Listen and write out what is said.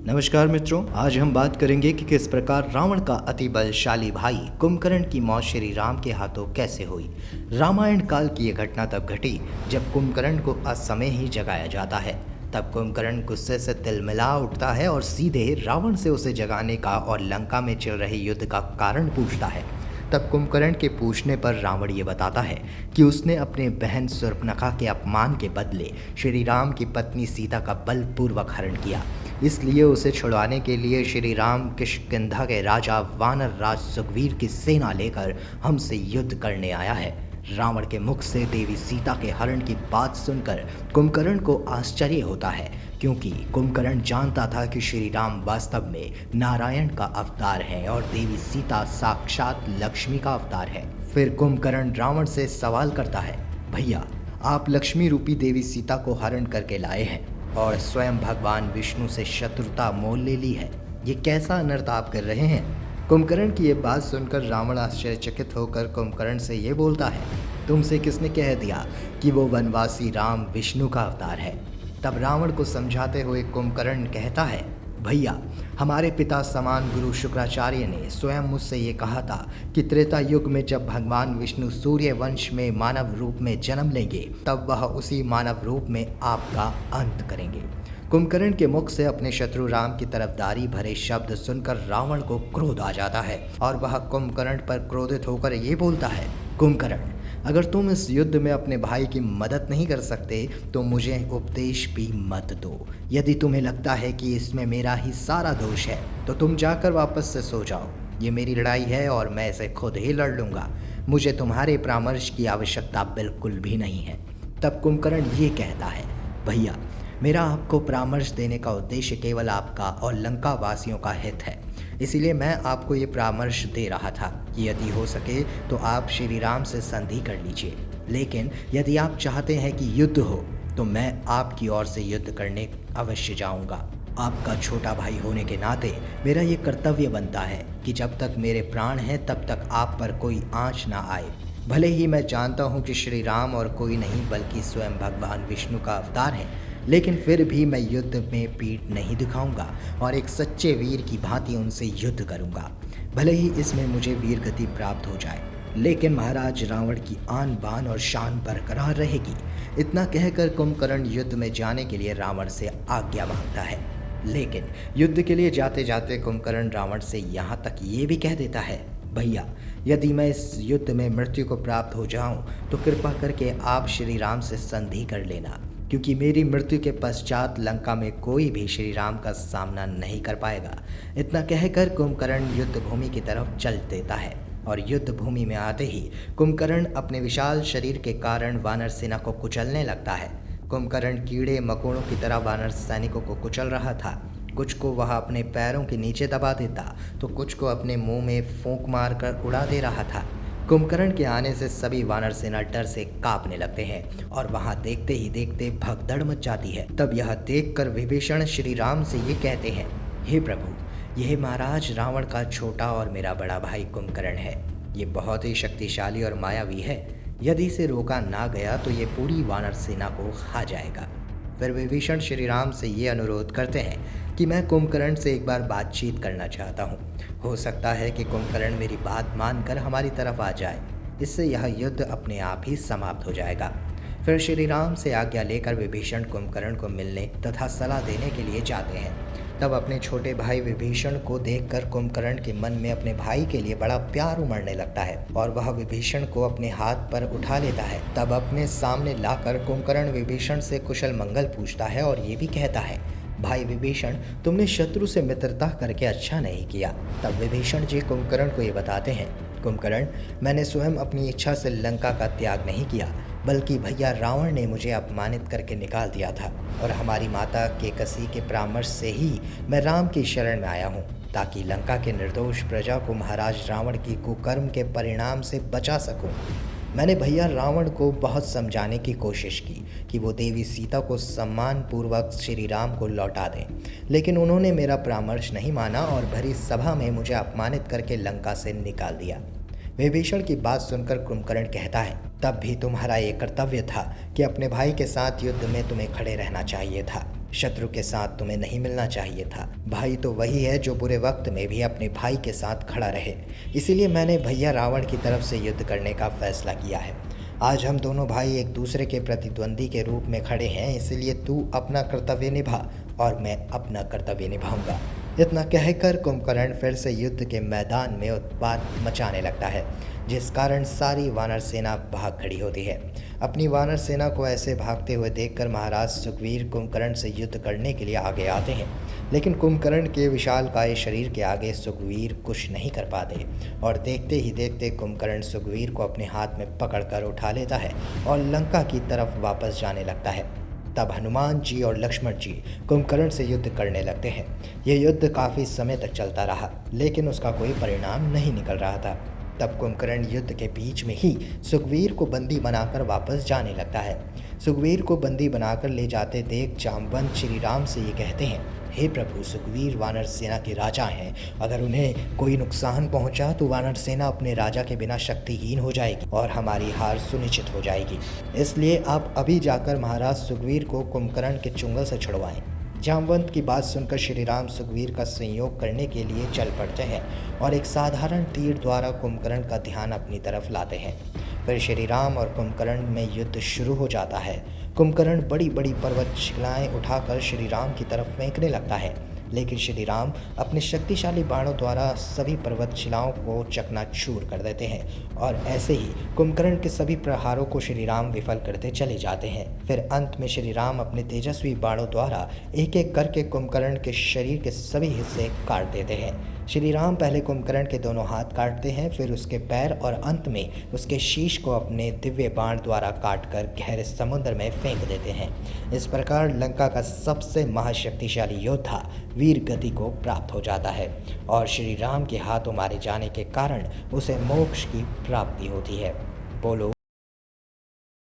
नमस्कार मित्रों, आज हम बात करेंगे कि किस प्रकार रावण का अति बलशाली भाई कुंभकर्ण की मौत श्री राम के हाथों कैसे हुई। रामायण काल की यह घटना तब घटी जब कुंभकर्ण को असमय ही जगाया जाता है। तब कुंभकर्ण गुस्से से तिलमिला उठता है और सीधे रावण से उसे जगाने का और लंका में चल रहे युद्ध का कारण पूछता है। तब कुंभकर्ण के पूछने पर रावण ये बताता है कि उसने अपने बहन शूर्पणखा के अपमान के बदले श्री राम की पत्नी सीता का बलपूर्वक हरण किया। इसलिए उसे छुड़वाने के लिए श्री राम किष्किंधा के राजा वानर राज सुग्रीव की सेना लेकर हमसे युद्ध करने आया है। रावण के मुख से देवी सीता के हरण की बात सुनकर कुंभकर्ण को आश्चर्य होता है, क्योंकि कुंभकर्ण जानता था कि श्री राम वास्तव में नारायण का अवतार है और देवी सीता साक्षात लक्ष्मी का अवतार है। फिर कुंभकर्ण रावण से सवाल करता है, भैया आप लक्ष्मी रूपी देवी सीता को हरण करके लाए हैं और स्वयं भगवान विष्णु से शत्रुता मोल ले ली है, ये कैसा अनर्थ आप कर रहे हैं। कुंभकर्ण की ये बात सुनकर रावण आश्चर्यचकित होकर कुंभकर्ण से ये बोलता है, तुमसे किसने कह दिया कि वो वनवासी राम विष्णु का अवतार है। तब रावण को समझाते हुए कुंभकर्ण कहता है, भैया हमारे पिता समान गुरु शुक्राचार्य ने स्वयं मुझसे ये कहा था कि त्रेता युग में जब भगवान विष्णु सूर्य वंश में मानव रूप में जन्म लेंगे तब वह उसी मानव रूप में आपका अंत करेंगे। कुंभकर्ण के मुख से अपने शत्रु राम की तरफदारी भरे शब्द सुनकर रावण को क्रोध आ जाता है और वह कुंभकर्ण पर क्रोधित होकर ये बोलता है, कुंभकर्ण अगर तुम इस युद्ध में अपने भाई की मदद नहीं कर सकते तो मुझे उपदेश भी मत दो। यदि तुम्हें लगता है कि इसमें मेरा ही सारा दोष है तो तुम जाकर वापस से सो जाओ। ये मेरी लड़ाई है और मैं इसे खुद ही लड़ लूँगा। मुझे तुम्हारे परामर्श की आवश्यकता बिल्कुल भी नहीं है। तब कुंभकर्ण ये कहता है, भैया मेरा आपको परामर्श देने का उद्देश्य केवल आपका और लंका वासियों का हित है, इसीलिए मैं आपको ये परामर्श दे रहा था कि यदि हो सके तो आप श्री राम से संधि कर लीजिए। लेकिन यदि आप चाहते हैं कि युद्ध हो तो मैं आपकी ओर से युद्ध करने अवश्य जाऊंगा। आपका छोटा भाई होने के नाते मेरा ये कर्तव्य बनता है कि जब तक मेरे प्राण हैं तब तक आप पर कोई आँच ना आए। भले ही मैं जानता हूँ कि श्री राम और कोई नहीं बल्कि स्वयं भगवान विष्णु का अवतार है, लेकिन फिर भी मैं युद्ध में पीठ नहीं दिखाऊंगा और एक सच्चे वीर की भांति उनसे युद्ध करूंगा, भले ही इसमें मुझे वीर गति प्राप्त हो जाए। लेकिन महाराज रावण की आन बान और शान बरकरार रहेगी। इतना कहकर कुंभकर्ण युद्ध में जाने के लिए रावण से आज्ञा मांगता है। लेकिन युद्ध के लिए जाते जाते कुंभकर्ण रावण से यहाँ तक ये भी कह देता है, भैया यदि मैं इस युद्ध में मृत्यु को प्राप्त हो जाऊं तो कृपा करके आप श्री राम से संधि कर लेना, क्योंकि मेरी मृत्यु के पश्चात लंका में कोई भी श्री राम का सामना नहीं कर पाएगा। इतना कहकर कुंभकर्ण युद्ध भूमि की तरफ चल देता है और युद्ध भूमि में आते ही कुंभकर्ण अपने विशाल शरीर के कारण वानर सेना को कुचलने लगता है। कुंभकर्ण कीड़े मकोड़ों की तरह वानर सैनिकों को कुचल रहा था। कुछ को वह अपने पैरों के नीचे दबा देता तो कुछ को अपने मुंह में फूंक मार कर उड़ा दे रहा था। कुंभकर्ण के आने से सभी वानर सेना डर से कांपने लगते हैं और वहां देखते ही देखते भगदड़ मच जाती है। तब यह देखकर विभीषण श्री राम से ये कहते हैं, हे प्रभु, यह महाराज रावण का छोटा और मेरा बड़ा भाई कुंभकर्ण है। ये बहुत ही शक्तिशाली और मायावी है। यदि इसे रोका ना गया तो ये पूरी वानर सेना को खा जाएगा। फिर विभीषण श्री राम से ये अनुरोध करते हैं कि मैं कुंभकर्ण से एक बार बातचीत करना चाहता हूँ। हो सकता है कि कुंभकर्ण मेरी बात मानकर हमारी तरफ आ जाए, इससे यह युद्ध अपने आप ही समाप्त हो जाएगा। फिर श्री राम से आज्ञा लेकर विभीषण कुंभकर्ण को मिलने तथा सलाह देने के लिए जाते हैं। तब अपने छोटे भाई विभीषण को देखकर कुंभकर्ण के मन में अपने भाई के लिए बड़ा प्यार उमड़ने लगता है और वह विभीषण को अपने हाथ पर उठा लेता है। तब अपने सामने लाकर कुंभकर्ण विभीषण से कुशल मंगल पूछता है और ये भी कहता है, भाई विभीषण, तुमने शत्रु से मित्रता करके अच्छा नहीं किया। तब विभीषण जी कुंभकर्ण को ये बताते हैं, कुंभकर्ण, मैंने स्वयं अपनी इच्छा से लंका का त्याग नहीं किया, बल्कि भैया रावण ने मुझे अपमानित करके निकाल दिया था और हमारी माता केकसी के परामर्श से ही मैं राम की शरण में आया हूँ, ताकि लंका के निर्दोष प्रजा को महाराज रावण की कुकर्म के परिणाम से बचा सकूँ। मैंने भैया रावण को बहुत समझाने की कोशिश की कि वो देवी सीता को सम्मान पूर्वक श्री राम को लौटा दें, लेकिन उन्होंने मेरा परामर्श नहीं माना और भरी सभा में मुझे अपमानित करके लंका से निकाल दिया। विभीषण की बात सुनकर कुंभकर्ण कहता है, तब भी तुम्हारा ये कर्तव्य था कि अपने भाई के साथ युद्ध में तुम्हें खड़े रहना चाहिए था। शत्रु के साथ तुम्हें नहीं मिलना चाहिए था। भाई तो वही है जो बुरे वक्त में भी अपने भाई के साथ खड़ा रहे। इसीलिए मैंने भैया रावण की तरफ से युद्ध करने का फैसला किया है। आज हम दोनों भाई एक दूसरे के प्रतिद्वंदी के रूप में खड़े हैं, इसलिए तू अपना कर्तव्य निभा और मैं अपना कर्तव्य निभाऊंगा। इतना कहकर कुंभकर्ण फिर से युद्ध के मैदान में उत्पात मचाने लगता है, जिस कारण सारी वानर सेना भाग खड़ी होती है। अपनी वानर सेना को ऐसे भागते हुए देखकर महाराज सुग्रीव कुंभकर्ण से युद्ध करने के लिए आगे आते हैं, लेकिन कुंभकर्ण के विशालकाय शरीर के आगे सुग्रीव कुछ नहीं कर पाते और देखते ही देखते कुंभकर्ण सुग्रीव को अपने हाथ में पकड़कर उठा लेता है और लंका की तरफ वापस जाने लगता है। तब हनुमान जी और लक्ष्मण जी कुंभकर्ण से युद्ध करने लगते हैं। यह युद्ध काफ़ी समय तक चलता रहा, लेकिन उसका कोई परिणाम नहीं निकल रहा था। तब कुंभकर्ण युद्ध के बीच में ही सुग्रीव को बंदी बनाकर वापस जाने लगता है। सुग्रीव को बंदी बनाकर ले जाते देख जामवंत श्री राम से ये कहते हैं, हे प्रभु, सुग्रीव वानर सेना के राजा हैं। अगर उन्हें कोई नुकसान पहुंचा तो वानर सेना अपने राजा के बिना शक्तिहीन हो जाएगी और हमारी हार सुनिश्चित हो जाएगी। इसलिए आप अभी जाकर महाराज सुग्रीव को कुंभकर्ण के चुंगल से छुड़वाएं। जामवंत की बात सुनकर श्री राम सुग्रीव का संयोग करने के लिए चल पड़ते हैं और एक साधारण तीर द्वारा कुंभकर्ण का ध्यान अपनी तरफ लाते हैं। फिर श्री राम और कुंभकर्ण में युद्ध शुरू हो जाता है। कुंभकर्ण बड़ी बड़ी पर्वत शिलाएं उठाकर श्री राम की तरफ फेंकने लगता है, लेकिन श्री राम अपने शक्तिशाली बाणों द्वारा सभी पर्वत शिलाओं को चकनाचूर कर देते हैं और ऐसे ही कुंभकर्ण के सभी प्रहारों को श्री राम विफल करते चले जाते हैं। फिर अंत में श्री राम अपने तेजस्वी बाणों द्वारा एक एक करके कुंभकर्ण के शरीर के सभी हिस्से काट देते हैं। श्री राम पहले कुंभकर्ण के दोनों हाथ काटते हैं, फिर उसके पैर और अंत में उसके शीश को अपने दिव्य बाण द्वारा काटकर गहरे समुद्र में फेंक देते हैं। इस प्रकार लंका का सबसे महाशक्तिशाली योद्धा वीर गति को प्राप्त हो जाता है और श्री राम के हाथों मारे जाने के कारण उसे मोक्ष की प्राप्ति होती है। बोलो